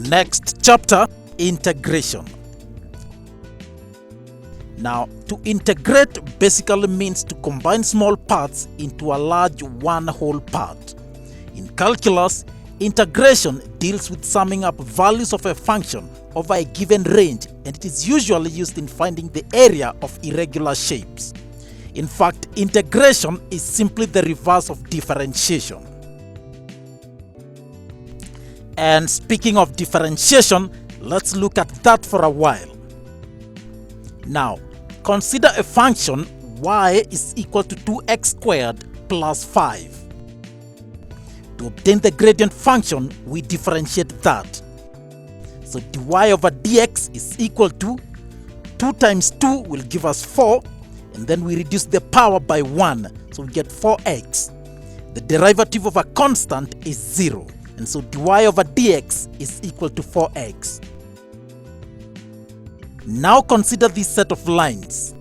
Next chapter, integration. Now, to integrate basically means to combine small parts into a large one whole part. In calculus, integration deals with summing up values of a function over a given range, and it is usually used in finding the area of irregular shapes. In fact, integration is simply the reverse of differentiation. And speaking of differentiation, let's look at that for a while. Now, consider a function y is equal to 2x squared plus 5. To obtain the gradient function, we differentiate that. So dy over dx is equal to 2 times 2 will give us 4, and then we reduce the power by 1, so we get 4x. The derivative of a constant is 0, and so dy over dx is equal to 4x. Now consider this set of lines.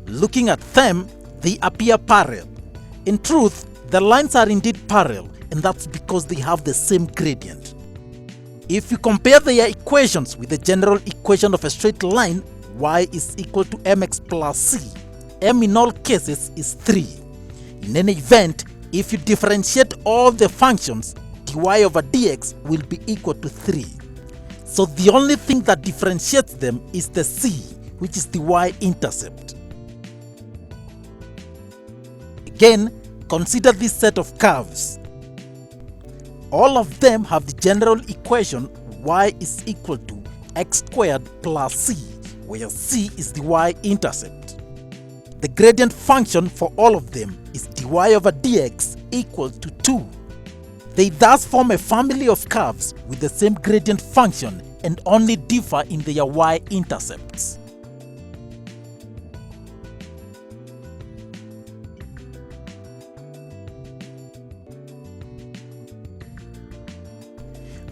Looking at them, they appear parallel. In truth, the lines are indeed parallel, and that's because they have the same gradient. If you compare their equations with the general equation of a straight line, y is equal to mx plus c, m in all cases is 3. In any event, if you differentiate all the functions, dy over dx will be equal to 3. So the only thing that differentiates them is the c, which is the y-intercept. Again, consider this set of curves. All of them have the general equation y is equal to x squared plus c, where c is the y-intercept. The gradient function for all of them is dy over dx equal to 2. They thus form a family of curves with the same gradient function and only differ in their y-intercepts.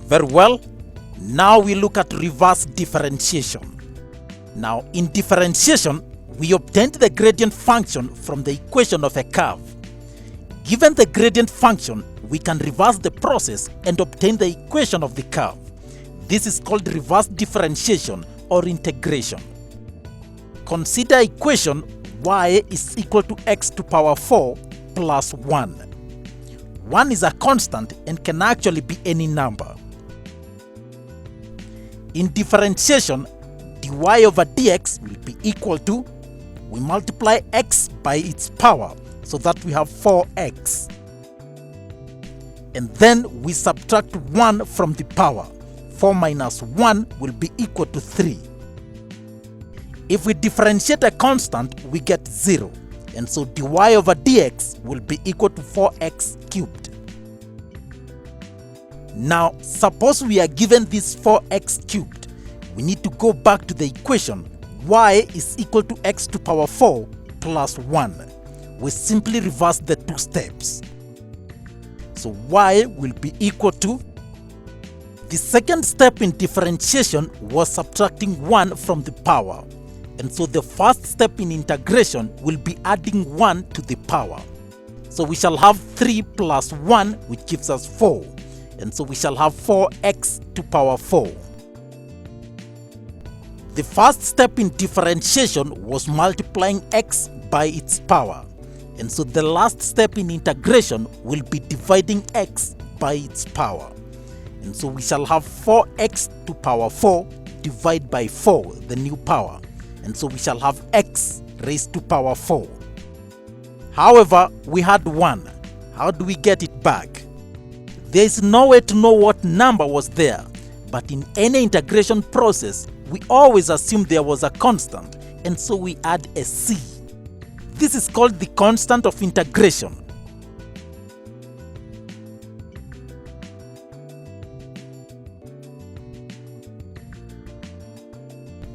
Very well, now we look at reverse differentiation. Now, in differentiation, we obtained the gradient function from the equation of a curve. Given the gradient function, we can reverse the process and obtain the equation of the curve. This is called reverse differentiation or integration. Consider equation y is equal to x to power 4 plus 1. 1 is a constant and can actually be any number. In differentiation, dy over dx will be equal to, we multiply x by its power so that we have 4x. And then we subtract 1 from the power. 4 minus 1 will be equal to 3. If we differentiate a constant, we get 0. And so dy over dx will be equal to 4x cubed. Now, suppose we are given this 4x cubed. We need to go back to the equation y is equal to x to power 4 plus 1. We simply reverse the two steps. So y will be equal to, the second step in differentiation was subtracting 1 from the power. And so the first step in integration will be adding 1 to the power. So we shall have 3 plus 1, which gives us 4. And so we shall have 4x to power 4. The first step in differentiation was multiplying x by its power. And so the last step in integration will be dividing x by its power. And so we shall have 4x to power 4 divided by 4, the new power. And so we shall have x raised to power 4. However, we had 1. How do we get it back? There is no way to know what number was there, but in any integration process, we always assume there was a constant, and so we add a c. This is called the constant of integration.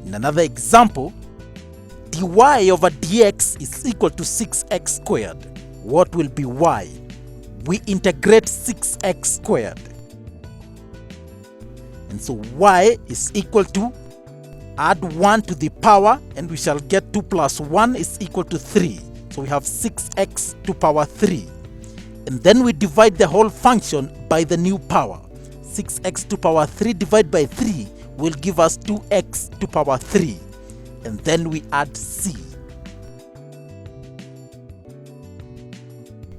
In another example, dy over dx is equal to 6x squared. What will be y? We integrate 6x squared. And so y is equal to, add 1 to the power, and we shall get 2 plus 1 is equal to 3. So we have 6x to power 3. And then we divide the whole function by the new power. 6x to power 3 divided by 3 will give us 2x to power 3. And then we add c.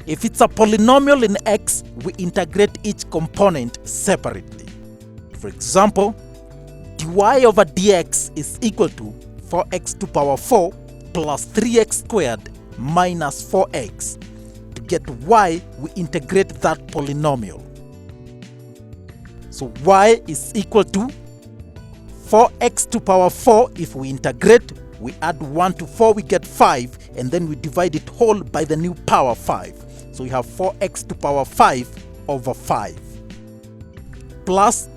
If it's a polynomial in x, we integrate each component separately. For example, dy over dx is equal to 4x to power 4 plus 3x squared minus 4x. To get y, we integrate that polynomial. So y is equal to 4x to power 4. If we integrate, we add 1 to 4, we get 5, and then we divide it whole by the new power 5. So we have 4x to power 5 over 5 plus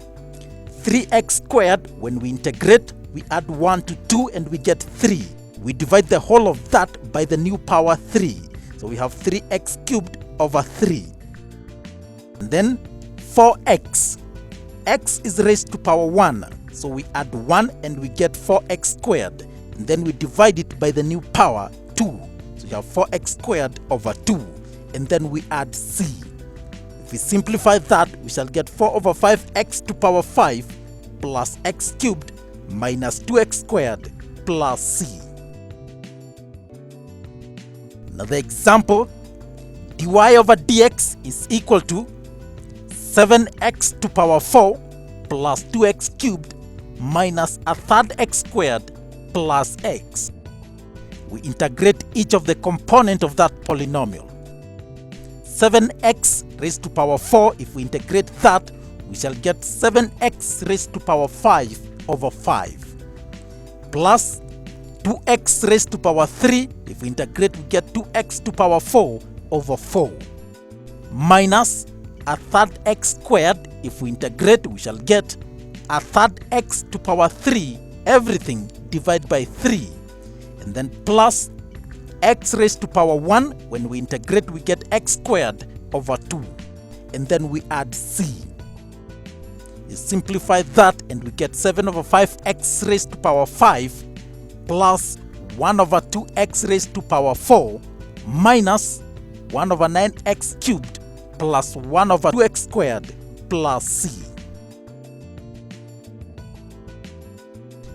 3x squared. When we integrate, we add 1 to 2 and we get 3. We divide the whole of that by the new power 3. So we have 3x cubed over 3. And then 4x. X is raised to power 1. So we add 1 and we get 4x squared. And then we divide it by the new power 2. So we have 4x squared over 2. And then we add c. If we simplify that, we shall get 4 over 5x to power 5 plus x cubed minus 2x squared plus c. Another example, dy over dx is equal to 7x to power 4 plus 2x cubed minus a third x squared plus x. We integrate each of the component of that polynomial. 7x raised to power 4, if we integrate that, we shall get 7x raised to power 5 over 5 plus 2x raised to power 3, if we integrate we get 2x to power 4 over 4 minus a third x squared. If we integrate, we shall get a third x to power 3, everything divided by 3, and then plus x raised to power 1. When we integrate, we get x squared over 2, and then we add c. You simplify that and we get 7 over 5x raised to power 5 plus 1 over 2x raised to power 4 minus 1 over 9x cubed plus 1 over 2x squared plus c.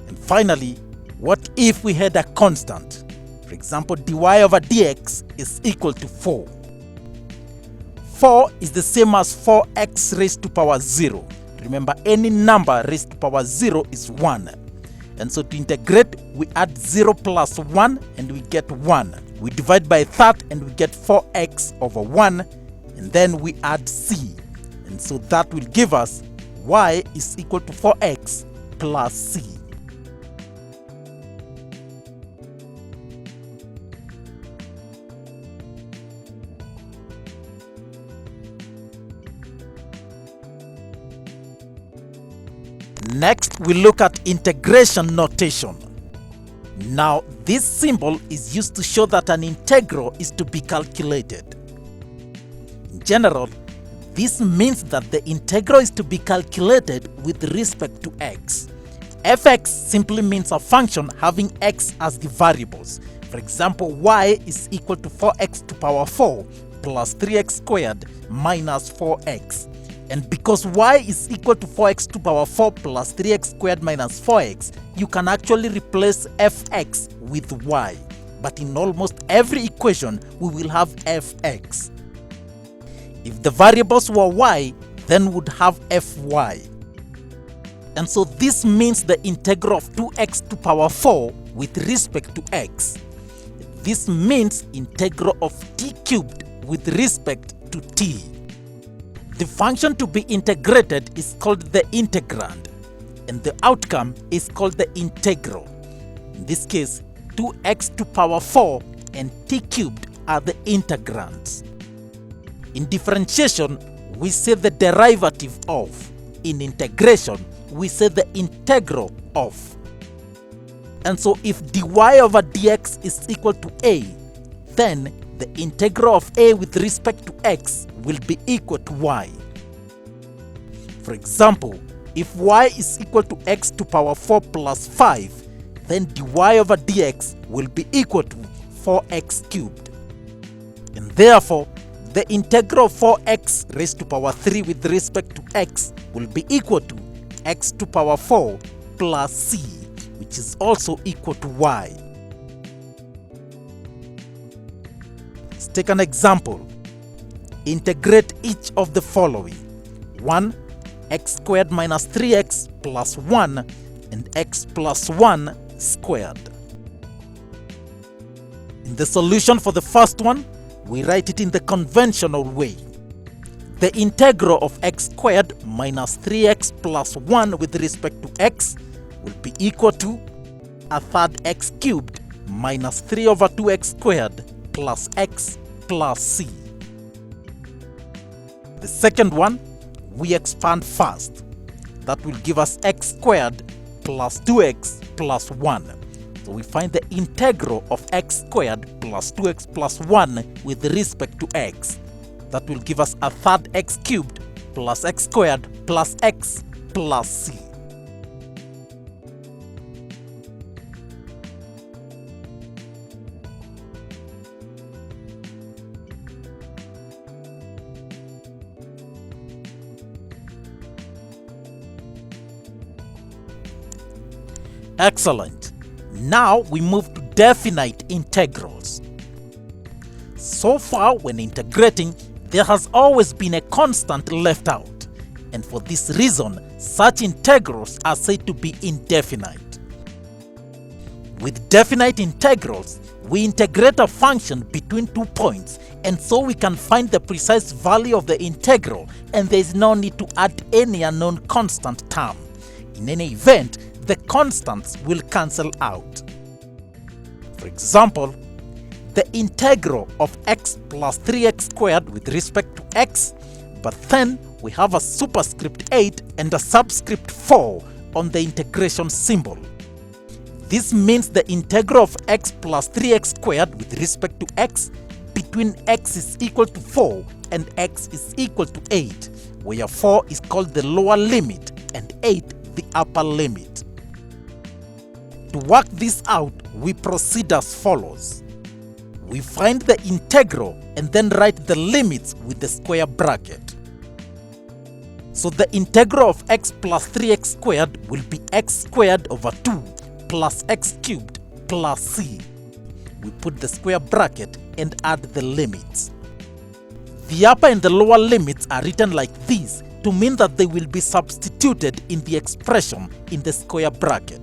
And finally, what if we had a constant? For example, dy over dx is equal to 4. 4 is the same as 4x raised to power 0. Remember, any number raised to power 0 is 1. And so to integrate, we add 0 plus 1 and we get 1. We divide by that and we get 4x over 1, and then we add c. And so that will give us y is equal to 4x plus c. Next, we look at integration notation. Now, this symbol is used to show that an integral is to be calculated. In general, this means that the integral is to be calculated with respect to x. Fx simply means a function having x as the variables. For example, y is equal to 4x to power 4 plus 3x squared minus 4x. And because y is equal to 4x to power 4 plus 3x squared minus 4x, you can actually replace fx with y. But in almost every equation, we will have fx. If the variables were y, then we would have fy. And so this means the integral of 2x to power 4 with respect to x. This means integral of t cubed with respect to t. The function to be integrated is called the integrand, and the outcome is called the integral. In this case, 2x to power 4 and t cubed are the integrands. In differentiation, we say the derivative of. In integration, we say the integral of. And so if dy over dx is equal to a, then the integral of a with respect to x will be equal to y. For example, if y is equal to x to power 4 plus 5, then dy over dx will be equal to 4x cubed. And therefore, the integral of 4x raised to power 3 with respect to x will be equal to x to power 4 plus c, which is also equal to y. Let's take an example. Integrate each of the following: 1, x squared minus 3x plus 1, and x plus 1 squared. In the solution for the first one, we write it in the conventional way. The integral of x squared minus 3x plus 1 with respect to x will be equal to a third x cubed minus 3 over 2x squared plus x plus c. The second one, we expand first. That will give us x squared plus 2x plus 1. So we find the integral of x squared plus 2x plus 1 with respect to x. That will give us a third x cubed plus x squared plus x plus c. Excellent. Now we move to definite integrals. So far, when integrating, there has always been a constant left out, and for this reason, such integrals are said to be indefinite. With definite integrals, we integrate a function between 2 points, and so we can find the precise value of the integral, and there is no need to add any unknown constant term. In any event, the constants will cancel out. For example, the integral of x plus 3x squared with respect to x, but then we have a superscript 8 and a subscript 4 on the integration symbol. This means the integral of x plus 3x squared with respect to x between x is equal to 4 and x is equal to 8, where 4 is called the lower limit and 8 the upper limit. To work this out, we proceed as follows. We find the integral and then write the limits with the square bracket. So the integral of x plus 3x squared will be x squared over 2 plus x cubed plus c. We put the square bracket and add the limits. The upper and the lower limits are written like this to mean that they will be substituted in the expression in the square bracket.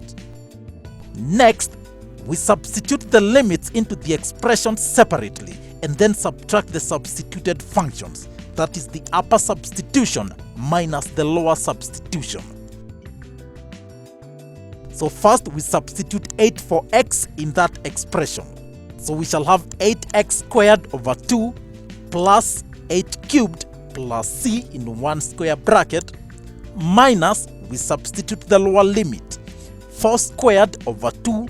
Next, we substitute the limits into the expression separately and then subtract the substituted functions. That is the upper substitution minus the lower substitution. So first we substitute 8 for x in that expression. So we shall have 8x squared over 2 plus 8 cubed plus c in one square bracket minus, we substitute the lower limit, 4 squared over 2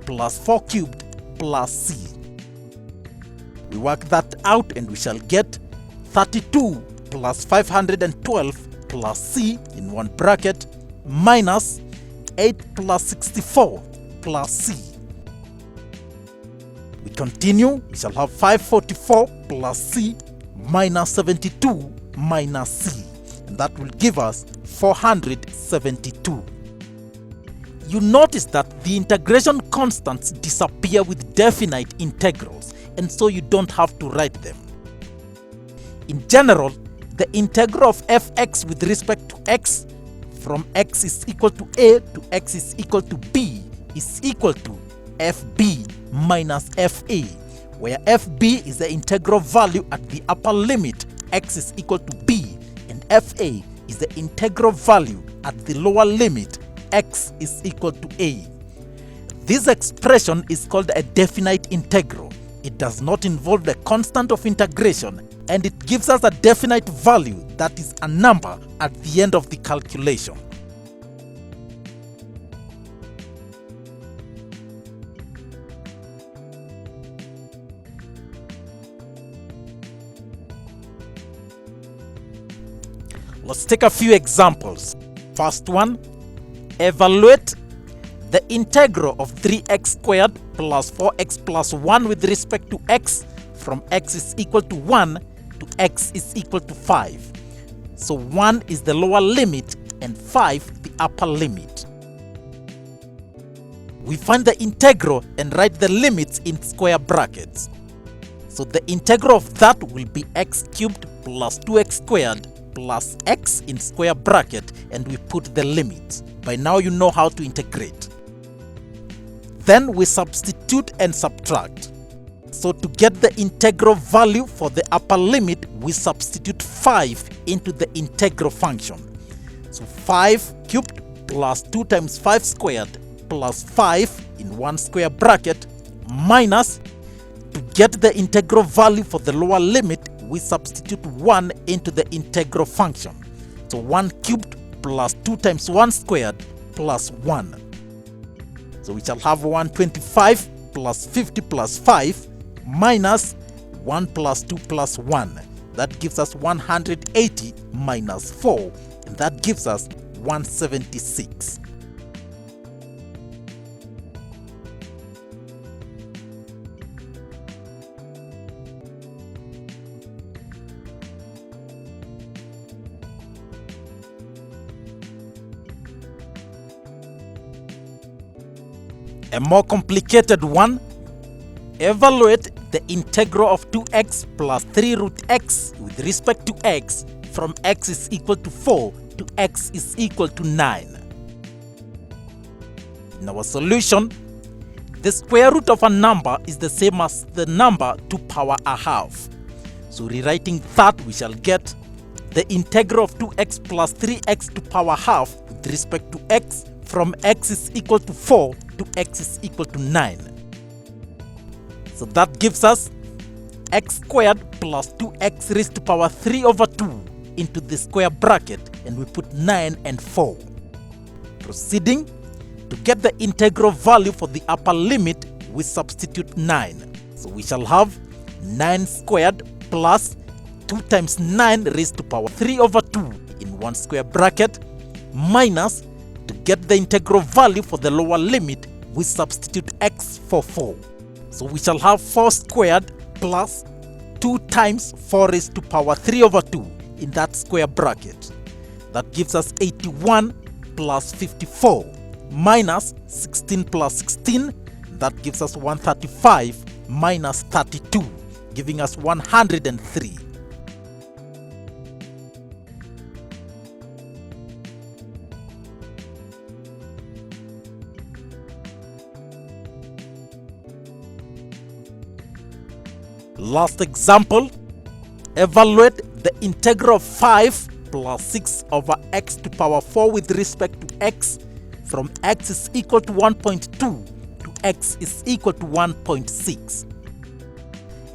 plus 4 cubed plus c. We work that out and we shall get 32 plus 512 plus c in one bracket minus 8 plus 64 plus c. We continue, we shall have 544 plus c minus 72 minus c, and that will give us 472. You notice that the integration constants disappear with definite integrals, and so you don't have to write them. In general, the integral of fx with respect to x from x is equal to a to x is equal to b is equal to fb minus fa, where fb is the integral value at the upper limit x is equal to b, and fa is the integral value at the lower limit x is equal to a. This expression is called a definite integral. It does not involve the constant of integration, and it gives us a definite value that is a number at the end of the calculation. Let's take a few examples. First one, evaluate the integral of 3x squared plus 4x plus 1 with respect to x from x is equal to 1 to x is equal to 5. So 1 is the lower limit and 5 the upper limit. We find the integral and write the limits in square brackets. So the integral of that will be x cubed plus 2x squared plus x in square bracket, and we put the limit. By now you know how to integrate. Then we substitute and subtract. So to get the integral value for the upper limit, we substitute 5 into the integral function. So 5 cubed plus 2 times 5 squared plus 5 in 1 square bracket minus, to get the integral value for the lower limit, we substitute 1 into the integral function. So 1 cubed plus 2 times 1 squared plus 1. So we shall have 125 plus 50 plus 5 minus 1 plus 2 plus 1. That gives us 180 minus 4, and that gives us 176. A more complicated one, evaluate the integral of 2x plus 3 root x with respect to x from x is equal to 4 to x is equal to 9. In our solution, the square root of a number is the same as the number to power a half. So rewriting that, we shall get the integral of 2x plus 3x to power half with respect to x from x is equal to 4 to x is equal to 9. So that gives us x squared plus 2x raised to power 3 over 2 into the square bracket, and we put 9 and 4. Proceeding to get the integral value for the upper limit, we substitute 9. So we shall have 9 squared plus 2 times 9 raised to power 3 over 2 in 1 square bracket minus, to get the integral value for the lower limit, we substitute x for 4. So we shall have 4 squared plus 2 times 4 raised to power 3 over 2 in that square bracket. That gives us 81 plus 54 minus 16 plus 16. That gives us 135 minus 32, giving us 103. Last example, evaluate the integral of 5 plus 6 over x to power 4 with respect to x from x is equal to 1.2 to x is equal to 1.6.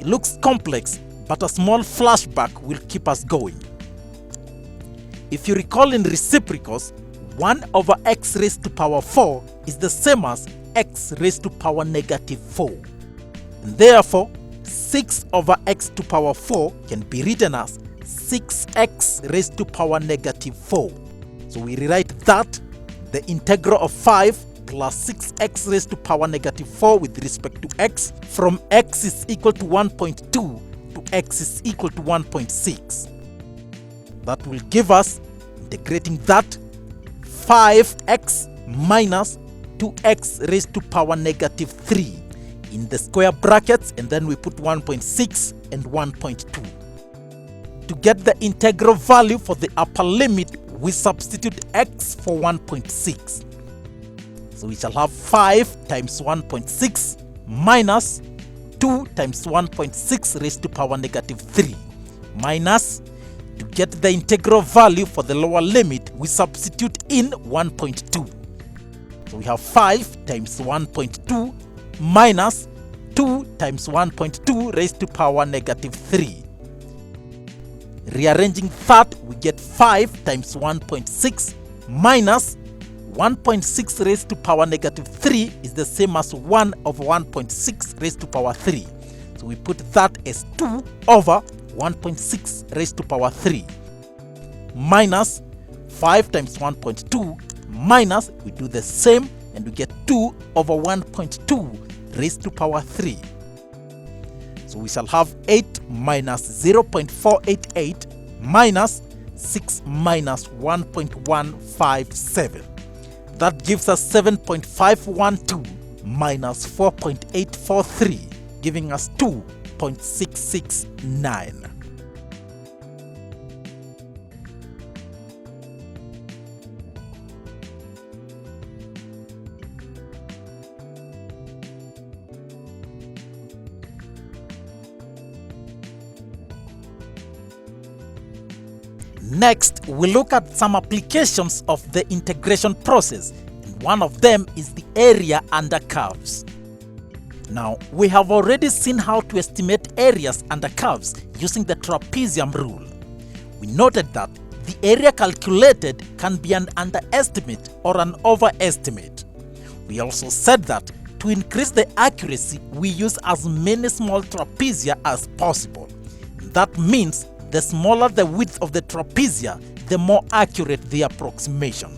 It looks complex, but a small flashback will keep us going. If you recall, in reciprocals, 1 over x raised to power 4 is the same as x raised to power negative 4. And therefore, 6 over x to power 4 can be written as 6x raised to power negative 4. So we rewrite that the integral of 5 plus 6x raised to power negative 4 with respect to x from x is equal to 1.2 to x is equal to 1.6. That will give us, integrating that, 5x minus 2x raised to power negative 3 in the square brackets, and then we put 1.6 and 1.2. To get the integral value for the upper limit, we substitute x for 1.6. So we shall have 5 times 1.6 minus 2 times 1.6 raised to power negative 3 minus, to get the integral value for the lower limit, we substitute in 1.2. So we have 5 times 1.2 minus 2 times 1.2 raised to power negative 3. Rearranging that, we get 5 times 1.6 minus 1.6 raised to power negative 3 is the same as 1 over 1.6 raised to power 3. So we put that as 2 over 1.6 raised to power 3 minus 5 times 1.2 minus, we do the same and we get 2 over 1.2 raised to power 3. So we shall have 8 minus 0.488 minus 6 minus 1.157. That gives us 7.512 minus 4.843, giving us 2.669. Next, we look at some applications of the integration process, and one of them is the area under curves. Now, we have already seen how to estimate areas under curves using the trapezium rule. We noted that the area calculated can be an underestimate or an overestimate. We also said that to increase the accuracy, we use as many small trapezia as possible. That means the smaller the width of the trapezia, the more accurate the approximation.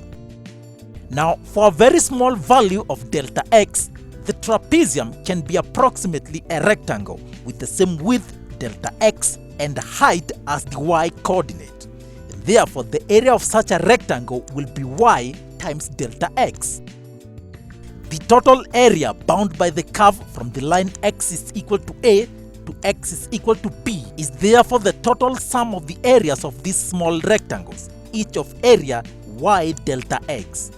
Now, for a very small value of delta x, the trapezium can be approximately a rectangle with the same width delta x and height as the y coordinate. And therefore, the area of such a rectangle will be y times delta x. The total area bound by the curve from the line x is equal to a to x is equal to b is therefore the total sum of the areas of these small rectangles, each of area y delta x.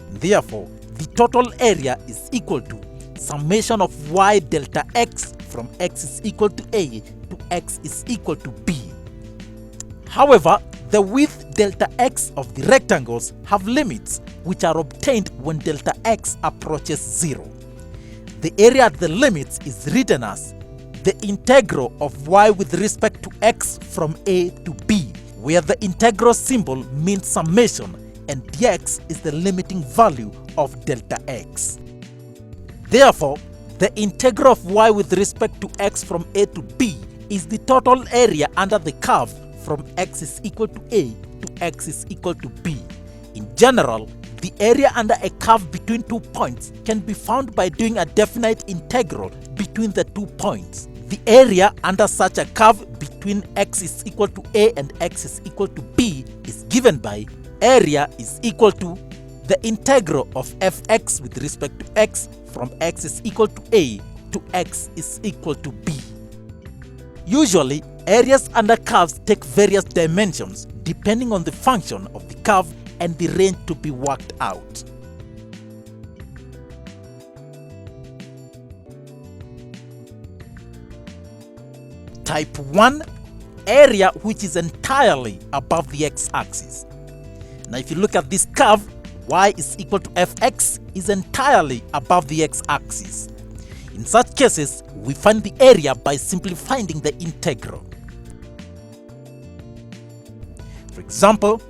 Therefore, the total area is equal to summation of y delta x from x is equal to a to x is equal to b. However, the width delta x of the rectangles have limits which are obtained when delta x approaches 0. The area at the limits is written as the integral of y with respect to x from a to b, where the integral symbol means summation and dx is the limiting value of delta x. Therefore, the integral of y with respect to x from a to b is the total area under the curve from x is equal to a to x is equal to b. In general, the area under a curve between 2 points can be found by doing a definite integral between the 2 points. The area under such a curve between x is equal to a and x is equal to b is given by area is equal to the integral of fx with respect to x from x is equal to a to x is equal to b. Usually, areas under curves take various dimensions depending on the function of the curve and the range to be worked out. Type 1, area which is entirely above the x-axis. Now if you look at this curve, y is equal to fx is entirely above the x-axis. In such cases, we find the area by simply finding the integral. For example,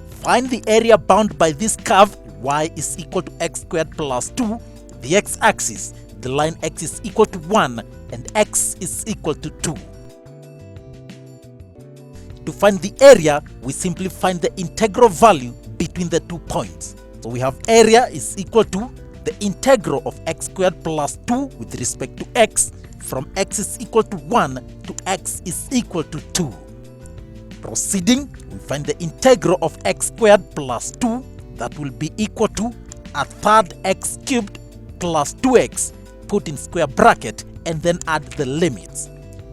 find the area bound by this curve y is equal to x squared plus 2, the x-axis, the line x is equal to 1 and x is equal to 2. To find the area, we simply find the integral value between the 2 points. So we have area is equal to the integral of x squared plus 2 with respect to x from x is equal to 1 to x is equal to 2. Proceeding, we find the integral of x squared plus 2, that will be equal to a third x cubed plus 2x, put in square bracket and then add the limits.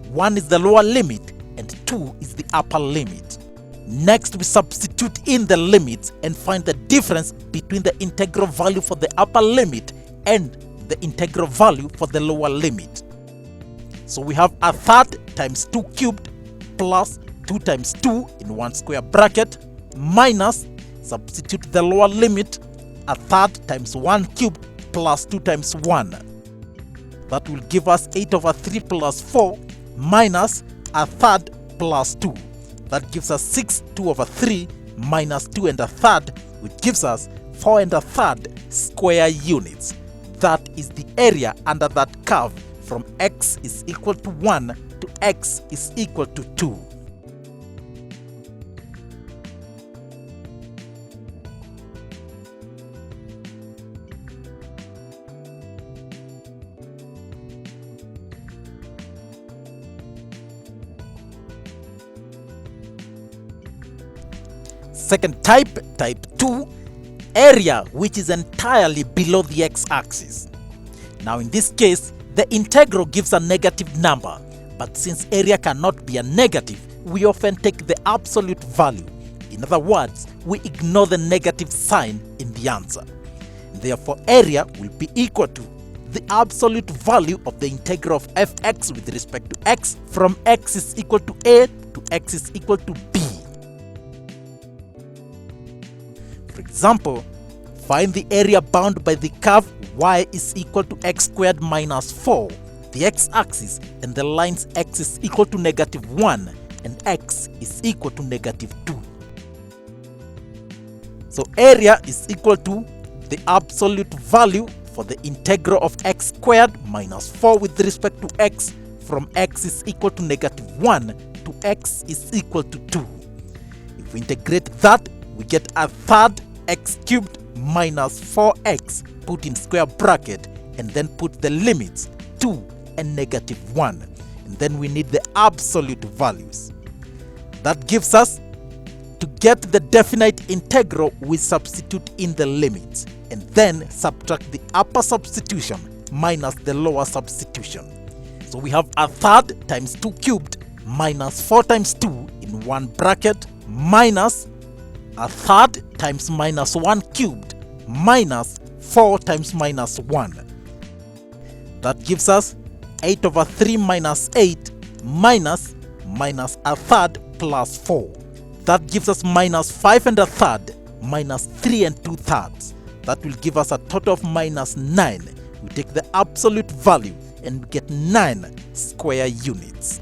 1 is the lower limit and 2 is the upper limit. Next, we substitute in the limits and find the difference between the integral value for the upper limit and the integral value for the lower limit. So we have a third times 2 cubed plus 2 times 2 in one square bracket minus, substitute the lower limit, a third times 1 cubed plus 2 times 1. That will give us 8 over 3 plus 4 minus a third plus 2. That gives us 6, 2 over 3 minus 2 and a third, which gives us 4 and a third square units. That is the area under that curve from x is equal to 1 to x is equal to 2. second type, type 2, area which is entirely below the x-axis. Now in this case, the integral gives a negative number, but since area cannot be a negative, we often take the absolute value. In other words, we ignore the negative sign in the answer. Therefore, area will be equal to the absolute value of the integral of fx with respect to x from x is equal to a to x is equal to b. For example, find the area bound by the curve y is equal to x squared minus 4, the x-axis, and the lines x is equal to -1 and x is equal to -2. So area is equal to the absolute value for the integral of x squared minus 4 with respect to x from x is equal to -1 to x is equal to 2. If we integrate that, we get a third x cubed minus 4x put in square bracket and then put the limits 2 and -1, and then we need the absolute values. That gives us, to get the definite integral, we substitute in the limits and then subtract the upper substitution minus the lower substitution. So we have a third times 2 cubed minus 4 times 2 in one bracket minus a third times minus 1 cubed minus 4 times minus 1. That gives us 8 over 3 minus 8 minus a third plus 4. That gives us minus 5 and a third minus 3 and 2/3. That will give us a total of minus 9. We take the absolute value and we get 9 square units.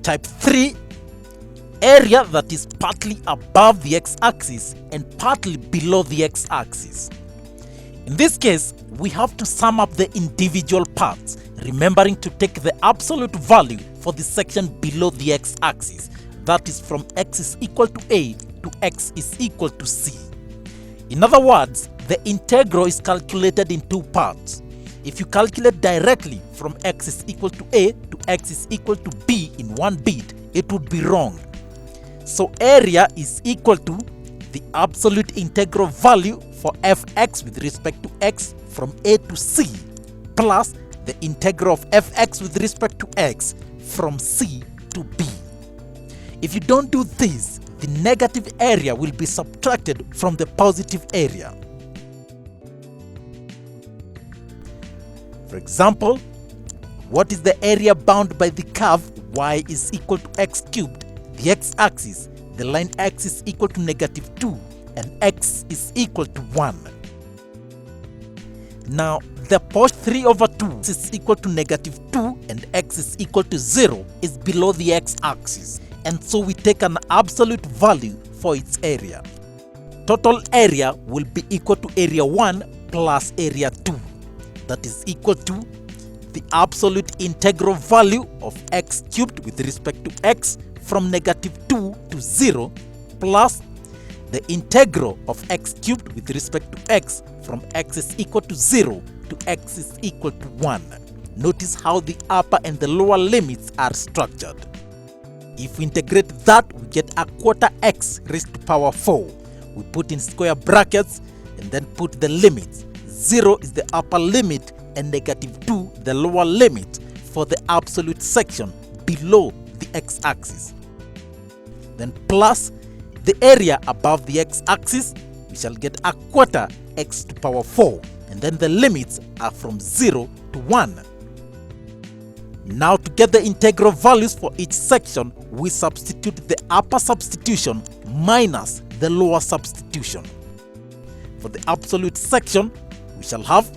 Type 3, area that is partly above the x-axis and partly below the x-axis. In this case, we have to sum up the individual parts, remembering to take the absolute value for the section below the x-axis, that is from x is equal to a to x is equal to c. In other words, the integral is calculated in two parts. If you calculate directly from x is equal to a to x is equal to b in one bit, it would be wrong. So area is equal to the absolute integral value for fx with respect to x from a to c plus the integral of fx with respect to x from c to b. If you don't do this, the negative area will be subtracted from the positive area. For example, what is the area bound by the curve y is equal to x cubed, the x-axis, the line x is equal to -2 and x is equal to 1. Now, the portion 3 over 2 is equal to -2 and x is equal to 0 is below the x-axis, and so we take an absolute value for its area. Total area will be equal to area 1 plus area 2. That is equal to the absolute integral value of x cubed with respect to x from -2 to 0 plus the integral of x cubed with respect to x from x is equal to 0 to x is equal to 1. Notice how the upper and the lower limits are structured. If we integrate that, we get a quarter x raised to power 4. We put in square brackets and then put the limits. 0 is the upper limit and -2 the lower limit for the absolute section below the x-axis. Then plus the area above the x-axis, we shall get a quarter x to power 4, and then the limits are from 0 to 1. Now, to get the integral values for each section, we substitute the upper substitution minus the lower substitution. For the absolute section, we shall have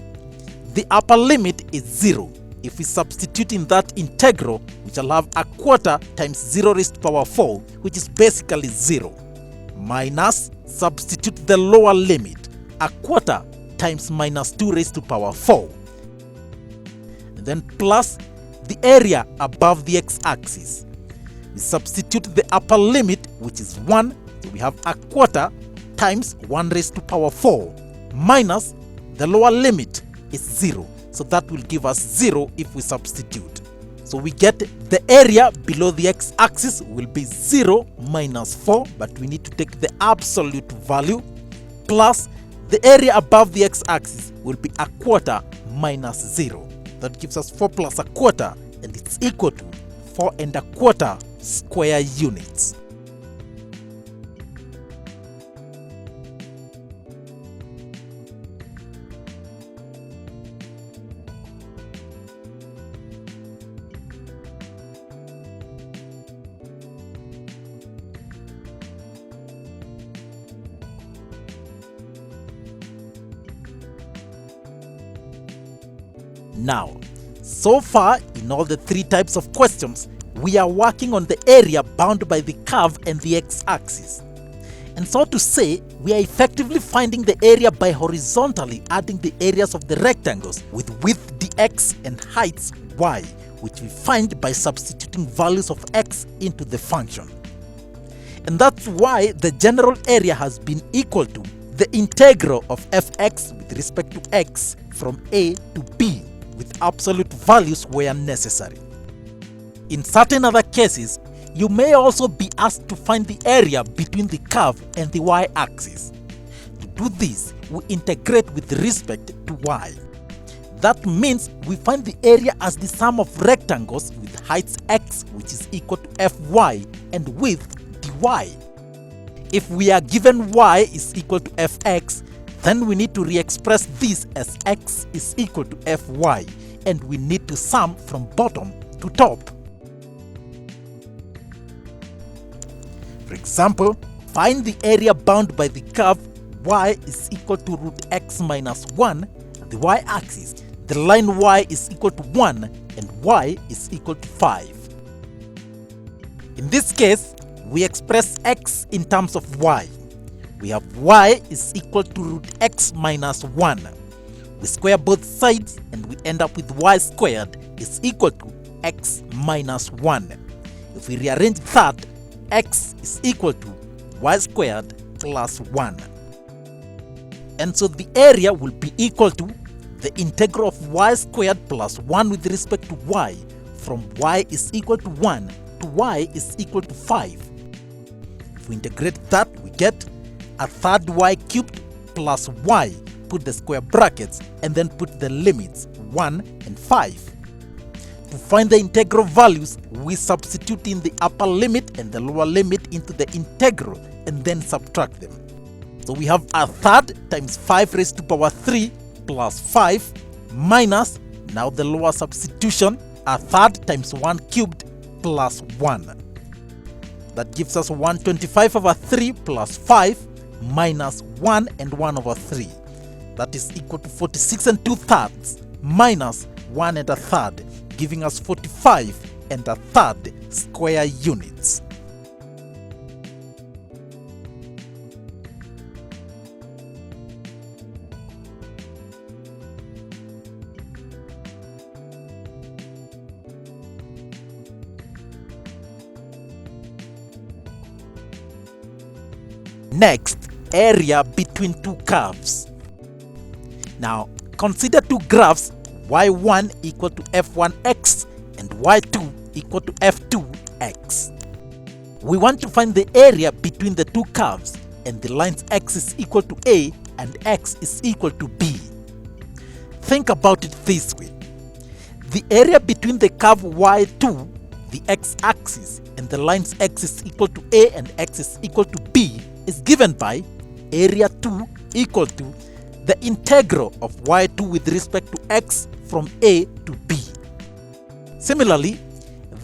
the upper limit is 0. If we substitute in that integral, we shall have a quarter times 0 raised to power 4, which is basically 0, minus substitute the lower limit, a quarter times -2 raised to power 4, and then plus the area above the x-axis. we substitute the upper limit, which is 1, so we have a quarter times 1 raised to power 4 minus the lower limit is 0. So that will give us 0 if we substitute. So we get the area below the x-axis will be 0 minus 4, but we need to take the absolute value, plus the area above the x-axis will be a quarter minus 0. That gives us 4 plus a quarter, and it's equal to 4 1/4 square units. Now, so far in all the 3 types of questions, we are working on the area bound by the curve and the x-axis. And so to say, we are effectively finding the area by horizontally adding the areas of the rectangles with width dx and heights y, which we find by substituting values of x into the function. And that's why the general area has been equal to the integral of fx with respect to x from a to b, with absolute values where necessary. In certain other cases, you may also be asked to find the area between the curve and the y-axis. To do this, we integrate with respect to y. That means we find the area as the sum of rectangles with heights x, which is equal to fy, and width dy. If we are given y is equal to fx, then we need to re-express this as x is equal to fy, and we need to sum from bottom to top. For example, find the area bound by the curve y is equal to root x minus 1, the y-axis. The line y is equal to 1 and y is equal to 5. In this case, we express x in terms of y. We have y is equal to root x minus 1. We square both sides and we end up with y squared is equal to x minus 1. If we rearrange that, x is equal to y squared plus 1. And so the area will be equal to the integral of y squared plus 1 with respect to y, from y is equal to 1 to y is equal to 5. If we integrate that, we get a third y cubed plus y, put the square brackets, and then put the limits 1 and 5. To find the integral values, we substitute in the upper limit and the lower limit into the integral and then subtract them. So we have a third times 5 raised to power 3 plus 5 minus, now the lower substitution, a third times 1 cubed plus 1. That gives us 125 over 3 plus 5 minus 1 and 1 over 3. That is equal to 46 and 2/3 minus 1 and a third, giving us 45 and a third square units. Next, area between two curves. Now, consider two graphs y1 equal to f1x and y2 equal to f2x. We want to find the area between the two curves, and the lines x is equal to a and x is equal to b. Think about it this way. The area between the curve y2, the x-axis, and the lines x is equal to a and x is equal to b is given by area 2 equal to the integral of y2 with respect to x from a to b. Similarly,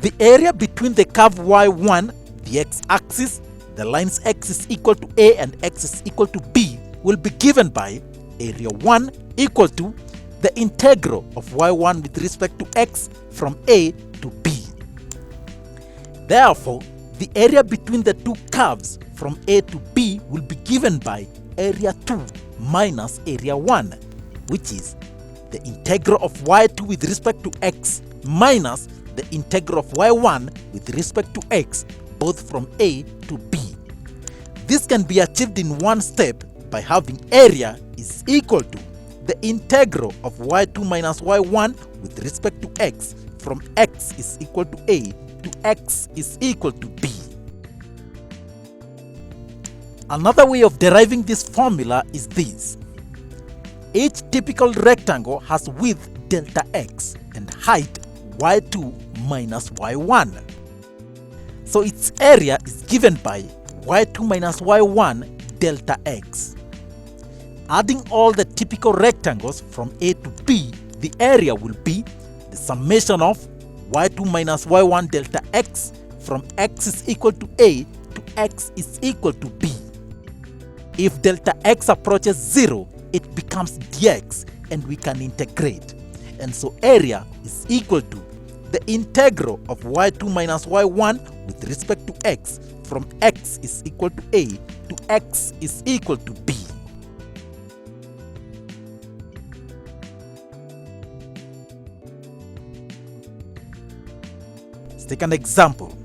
the area between the curve y1, the x-axis, the lines x is equal to a and x is equal to b will be given by area 1 equal to the integral of y1 with respect to x from a to b. Therefore, the area between the two curves from a to b will be given by area 2 minus area 1, which is the integral of y2 with respect to x minus the integral of y1 with respect to x, both from A to B. This can be achieved in one step by having area is equal to the integral of y2 minus y1 with respect to x from x is equal to A to x is equal to B. Another way of deriving this formula is this. Each typical rectangle has width delta x and height y2 minus y1. So its area is given by y2 minus y1 delta x. Adding all the typical rectangles from A to B, the area will be the summation of y2 minus y1 delta x from x is equal to A to x is equal to B. If delta x approaches 0, it becomes dx and we can integrate. And so area is equal to the integral of y2 minus y1 with respect to x from x is equal to A to x is equal to B. Let's take an example.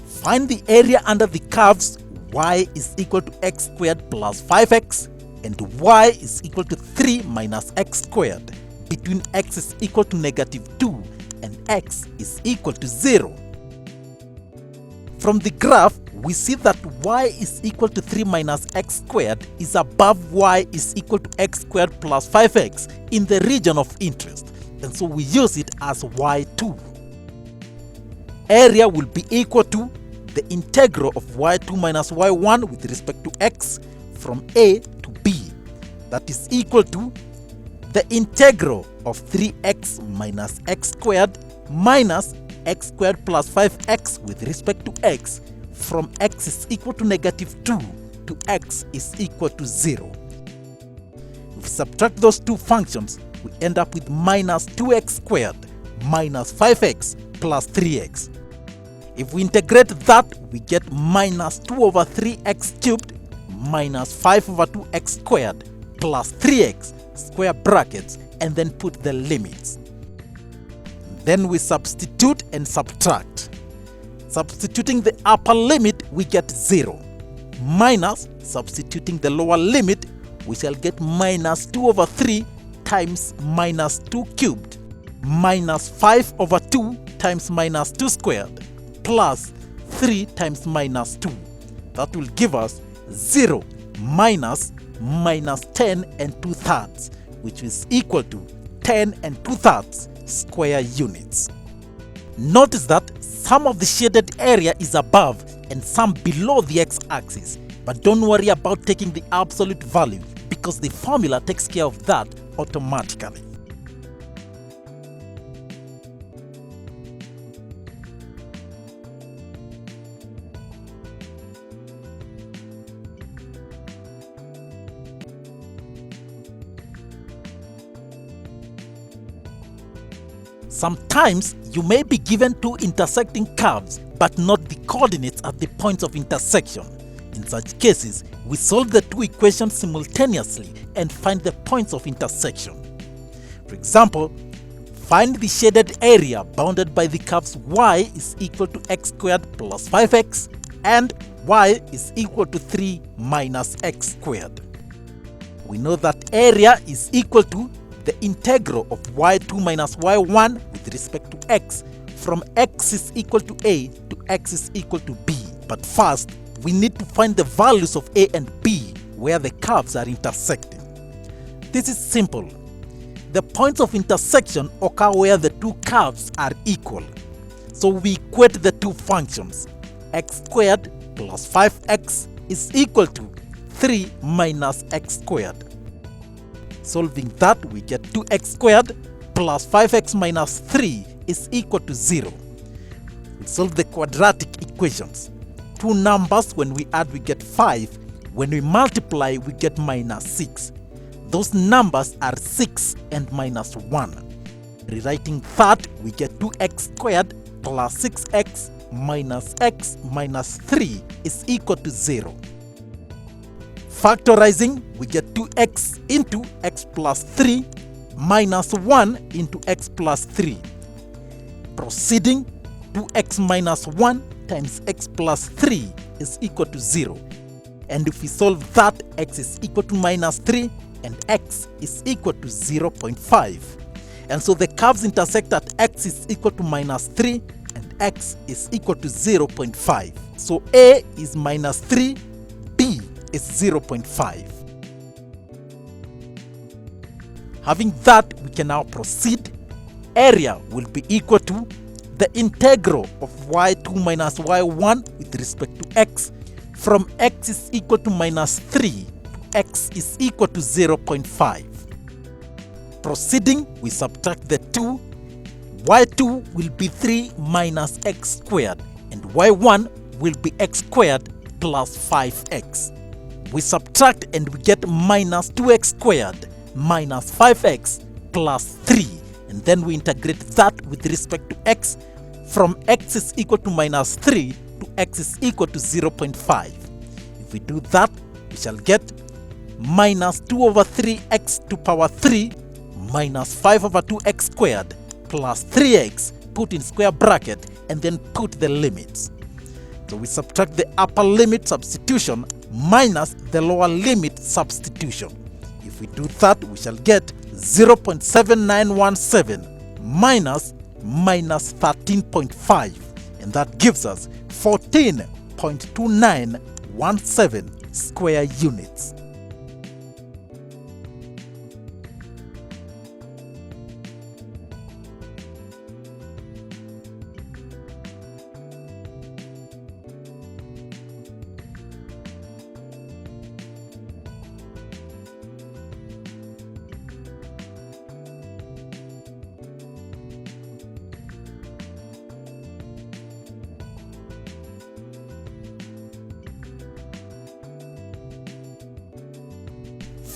Find the area under the curves y is equal to x squared plus 5x and y is equal to 3 minus x squared between x is equal to negative 2 and x is equal to 0. From the graph, we see that y is equal to 3 minus x squared is above y is equal to x squared plus 5x in the region of interest, and so we use it as y2. Area will be equal to the integral of y2 minus y1 with respect to x from A to B. That is equal to the integral of 3x minus x squared minus x squared plus 5x with respect to x from x is equal to negative 2 to x is equal to 0. If we subtract those two functions, we end up with minus 2x squared minus 5x plus 3x. If we integrate that, we get minus 2 over 3x cubed minus 5 over 2x squared plus 3x square brackets and then put the limits. Then we substitute and subtract. Substituting the upper limit, we get 0. Minus substituting the lower limit, we shall get minus 2 over 3 times minus 2 cubed minus 5 over 2 times minus 2 squared plus 3 times minus 2. That will give us 0 minus minus 10 and 2/3, which is equal to 10 and 2/3 square units. Notice that some of the shaded area is above and some below the x-axis, but don't worry about taking the absolute value because the formula takes care of that automatically. Sometimes you may be given two intersecting curves but not the coordinates at the points of intersection. In such cases, we solve the two equations simultaneously and find the points of intersection. For example, find the shaded area bounded by the curves y is equal to x squared plus 5x and y is equal to 3 minus x squared. We know that area is equal to the integral of y2 minus y1 with respect to x from x is equal to A to x is equal to B. But first, we need to find the values of A and B where the curves are intersecting. This is simple. The points of intersection occur where the two curves are equal. So we equate the two functions. X squared plus 5x is equal to 3 minus x squared. Solving that, we get 2x squared plus 5x minus 3 is equal to 0. We solve the quadratic equations. Two numbers, when we add, we get 5. When we multiply, we get minus 6. Those numbers are 6 and minus 1. Rewriting that, we get 2x squared plus 6x minus x minus 3 is equal to 0. Factorizing, we get 2x into x plus 3 minus 1 into x plus 3. Proceeding, 2x minus 1 times x plus 3 is equal to 0. And if we solve that, x is equal to minus 3 and x is equal to 0.5. And so the curves intersect at x is equal to minus 3 and x is equal to 0.5. So A is minus 3, B is 0.5. Having that, we can now proceed. Area will be equal to the integral of y2 minus y1 with respect to x from x is equal to minus 3 to x is equal to 0.5. Proceeding, we subtract the 2. Y2 will be 3 minus x squared and y1 will be x squared plus 5x. We subtract and we get minus 2x squared minus 5x plus 3. And then we integrate that with respect to x from x is equal to minus 3 to x is equal to 0.5. If we do that, we shall get minus 2 over 3x to power 3 minus 5 over 2x squared plus 3x, put in square bracket, and then put the limits. So we subtract the upper limit substitution minus the lower limit substitution. If we do that, we shall get 0.7917 minus 13.5, and that gives us 14.2917 square units.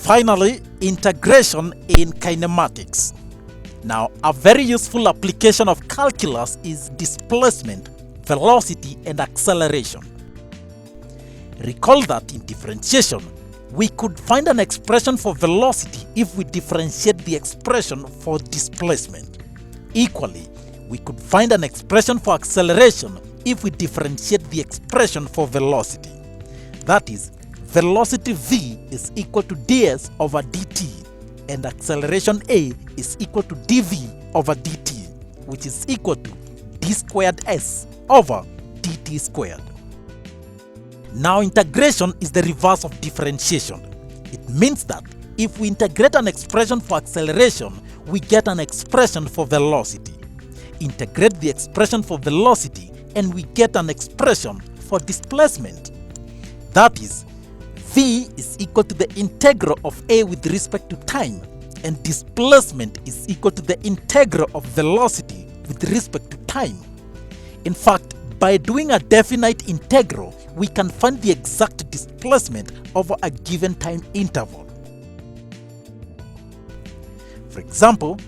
Finally, integration in kinematics. Now, a very useful application of calculus is displacement, velocity, and acceleration. Recall that in differentiation, we could find an expression for velocity if we differentiate the expression for displacement. Equally, we could find an expression for acceleration if we differentiate the expression for velocity. That is, velocity v is equal to ds over dt, and acceleration a is equal to dv over dt, which is equal to d squared s over dt squared. Now integration is the reverse of differentiation. It means that if we integrate an expression for acceleration, we get an expression for velocity. Integrate the expression for velocity and we get an expression for displacement. That is, v is equal to the integral of a with respect to time, and displacement is equal to the integral of velocity with respect to time. In fact, by doing a definite integral, we can find the exact displacement over a given time interval. For example,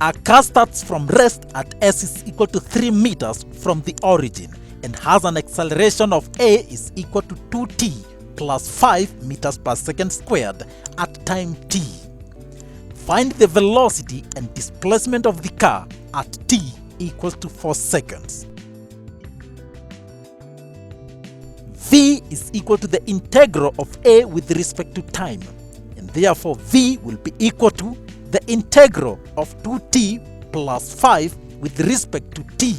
a car starts from rest at s is equal to 3 meters from the origin and has an acceleration of a is equal to 2t plus 5 meters per second squared at time t. Find the velocity and displacement of the car at t equals to 4 seconds. V is equal to the integral of a with respect to time, and therefore v will be equal to the integral of 2t plus 5 with respect to t.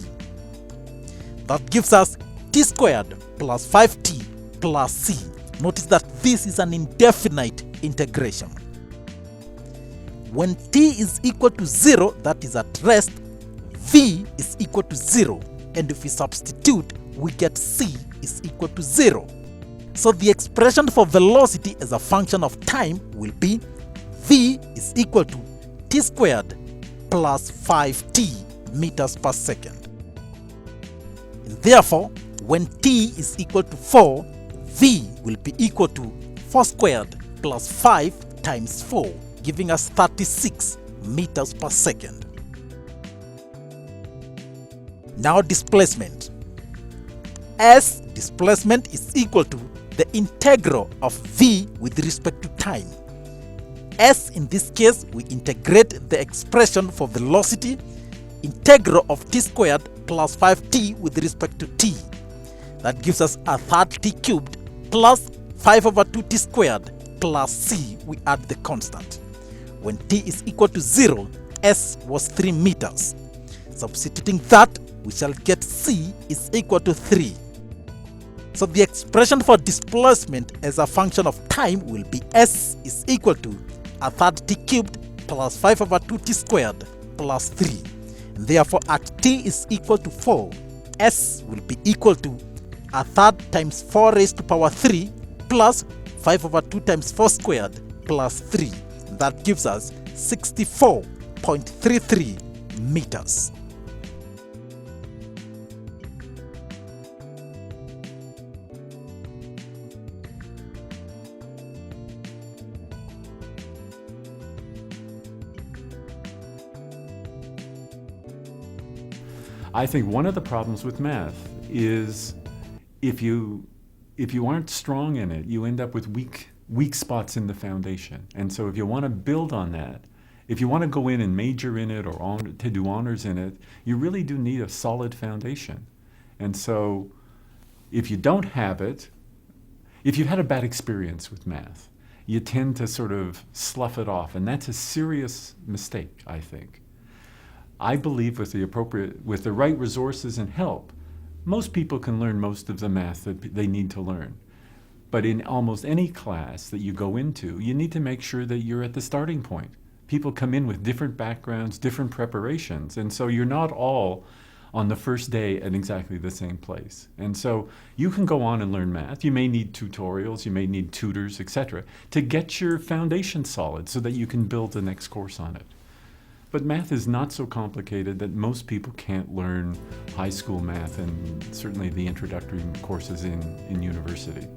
That gives us t squared plus 5t plus c. Notice that this is an indefinite integration. When t is equal to 0, that is at rest, v is equal to 0, and if we substitute, we get c is equal to 0. So the expression for velocity as a function of time will be v is equal to t squared plus 5t meters per second. And therefore, when t is equal to 4, v will be equal to 4 squared plus 5 times 4, giving us 36 meters per second. Now displacement. S displacement is equal to the integral of v with respect to time. S, in this case, we integrate the expression for velocity integral of t squared plus 5t with respect to t. That gives us a third t cubed plus 5 over 2t squared plus c. We add the constant. When t is equal to 0, s was 3 meters. Substituting that, we shall get c is equal to 3. So the expression for displacement as a function of time will be s is equal to a third t cubed plus 5 over 2t squared plus 3. And therefore at t is equal to 4, s will be equal to a third times 4 raised to power 3 plus 5 over 2 times 4 squared plus 3. That gives us 64.33 meters. I think one of the problems with math is if you aren't strong in it, you end up with weak spots in the foundation. And so if you want to build on that, if you want to go in and major in it or to do honors in it, you really do need a solid foundation. And so if you don't have it, if you've had a bad experience with math, you tend to sort of slough it off. And that's a serious mistake, I think. I believe with the right resources and help, most people can learn most of the math that they need to learn. But in almost any class that you go into, you need to make sure that you're at the starting point. People come in with different backgrounds, different preparations, and so you're not all on the first day at exactly the same place. And so you can go on and learn math. You may need tutorials, you may need tutors, etc., to get your foundation solid so that you can build the next course on it. But math is not so complicated that most people can't learn high school math and certainly the introductory courses in university.